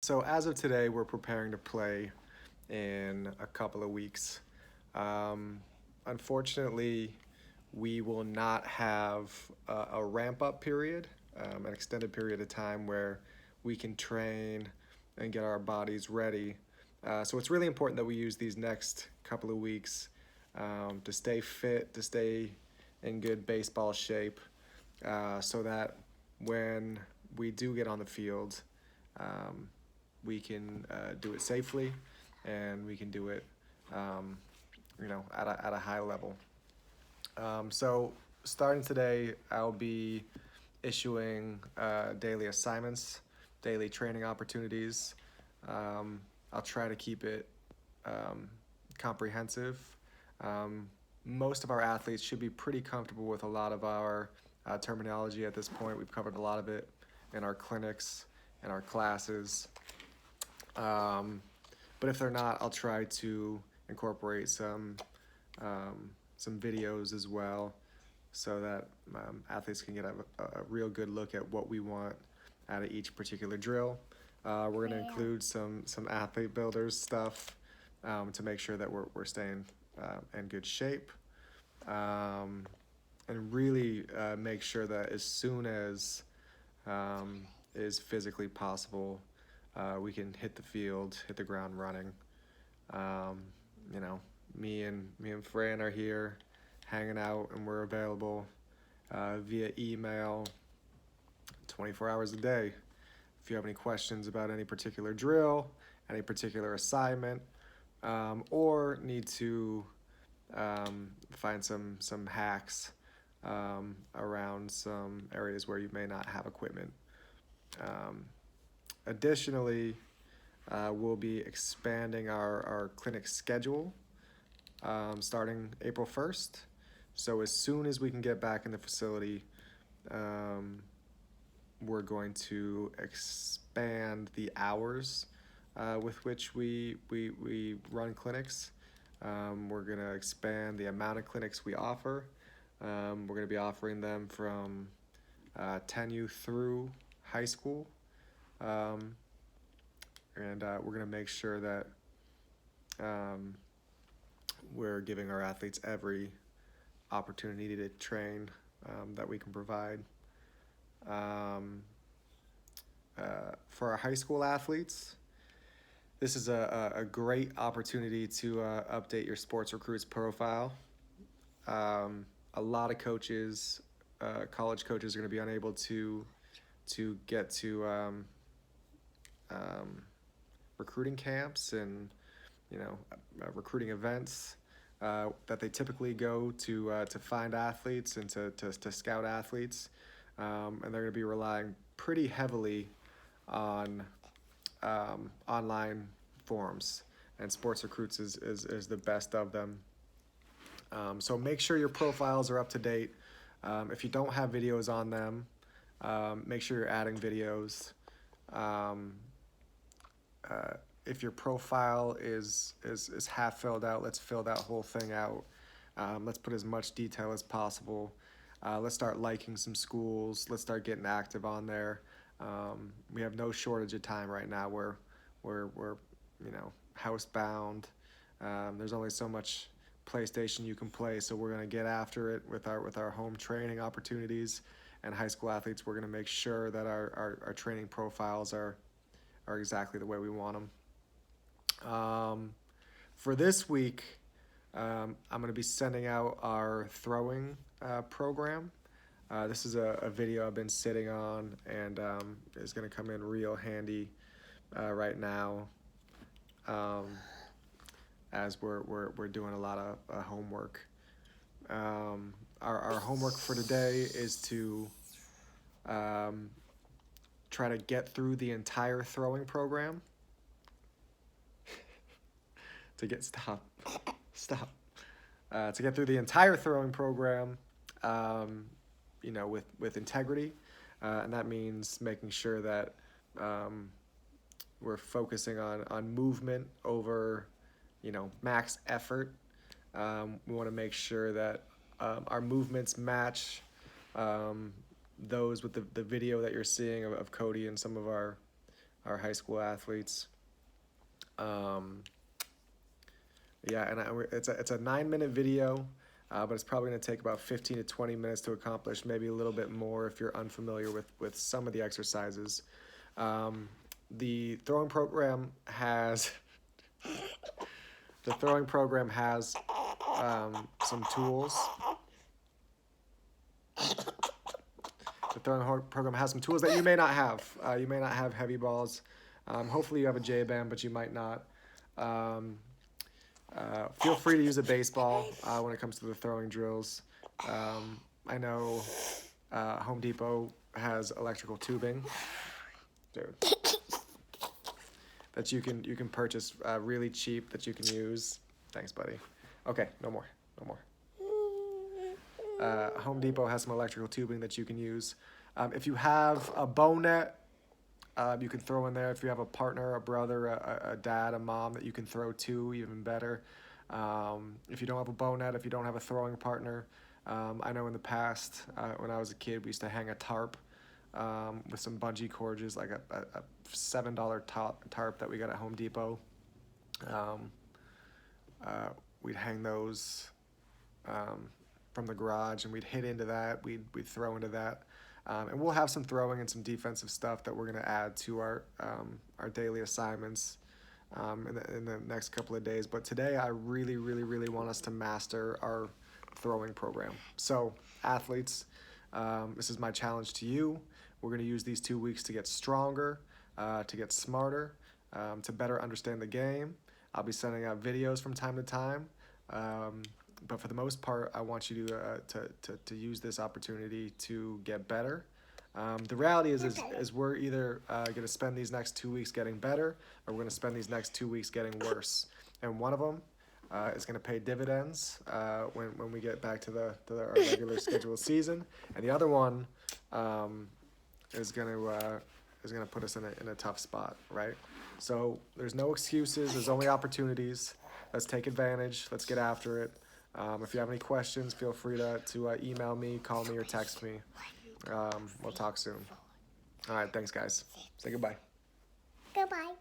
So as of today, we're preparing to play in a couple of weeks. Um, Unfortunately, we will not have a ramp up period, an extended period of time where we can train and get our bodies ready. So it's really important that we use these next couple of weeks to stay fit, to stay in good baseball shape, so that when we do get on the field, um, we can do it safely, and we can do it, um, at a high level. So starting today, I'll be issuing daily assignments, daily training opportunities. I'll try to keep it um, comprehensive. Um, Most of our athletes should be pretty comfortable with a lot of our terminology at this point. We've covered a lot of it in our clinics and our classes. Um, but if they're not, I'll try to incorporate some videos as well, so that athletes can get a real good look at what we want out of each particular drill. We're going to include some athlete builders stuff to make sure that we're staying in good shape, um, and really make sure that as soon as is physically possible, we can hit the field, hit the ground running. Um, you know, me and Fran are here, hanging out, and we're available via email, 24 hours a day. If you have any questions about any particular drill, any particular assignment, or need to find some hacks around some areas where you may not have equipment. Um, Additionally, we'll be expanding our clinic schedule starting April 1st. So as soon as we can get back in the facility, um, we're going to expand the hours with which we run clinics. We're going to expand the amount of clinics we offer. We're going to be offering them from 10U through high school. And we're going to make sure that um, we're giving our athletes every opportunity to train that we can provide. Um, for our high school athletes, this is a great opportunity to update your sports recruits profile. A lot of coaches, college coaches, are going to be unable to get to um, recruiting camps and recruiting events that they typically go to find athletes and to scout athletes, and they're going to be relying pretty heavily on online forums, and Sports Recruits is the best of them. So make sure your profiles are up to date. If you don't have videos on them, make sure you're adding videos. Um, if your profile is half filled out, let's fill that whole thing out. Let's put as much detail as possible. Let's start liking some schools. Let's start getting active on there. We have no shortage of time right now. We're housebound. There's only so much PlayStation you can play, so we're gonna get after it with our home training opportunities. And high school athletes, we're gonna make sure that our training profiles are exactly the way we want them. For this week, I'm going to be sending out our throwing program. This is a video I've been sitting on, and is going to come in real handy right now, as we're doing a lot of homework. Our homework for today is to try to get through the entire throwing program. To get through the entire throwing program, with integrity, and that means making sure that we're focusing on movement over, max effort. We want to make sure that our movements match those with the video that you're seeing of Cody and some of our our high school athletes. Yeah, and it's a 9-minute video, but it's probably going to take about 15 to 20 minutes to accomplish, maybe a little bit more if you're unfamiliar with some of the exercises. The throwing program has some tools. The throwing program has some tools that you may not have. You may not have heavy balls. Hopefully you have a J-band, but you might not. Feel free to use a baseball when it comes to the throwing drills. I know Home Depot has electrical tubing, dude, that you can purchase really cheap that you can use. Thanks, buddy. Okay, no more. Home Depot has some electrical tubing that you can use. If you have a bow net, you can throw in there. If you have a partner, a brother, a dad, a mom that you can throw to, even better. If you don't have a bow net, if you don't have a throwing partner, I know in the past, when I was a kid, we used to hang a tarp with some bungee cords, like a $7 tarp that we got at Home Depot. We'd hang those from the garage, and we'd hit into that. We'd throw into that. And we'll have some throwing and some defensive stuff that we're going to add to our daily assignments in the next couple of days. But today I really want us to master our throwing program. So athletes, this is my challenge to you. We're going to use these 2 weeks to get stronger, to get smarter, to better understand the game. I'll be sending out videos from time to time. But for the most part, I want you to use this opportunity to get better. The reality is we're either going to spend these next 2 weeks getting better, or we're going to spend these next 2 weeks getting worse. And one of them is going to pay dividends when we get back to our regular scheduled season, and the other one is going to put us in a tough spot, right? So there's no excuses. There's only opportunities. Let's take advantage. Let's get after it. If you have any questions, feel free to email me, call me, or text me. We'll talk soon. All right, thanks, guys. Say goodbye. Goodbye.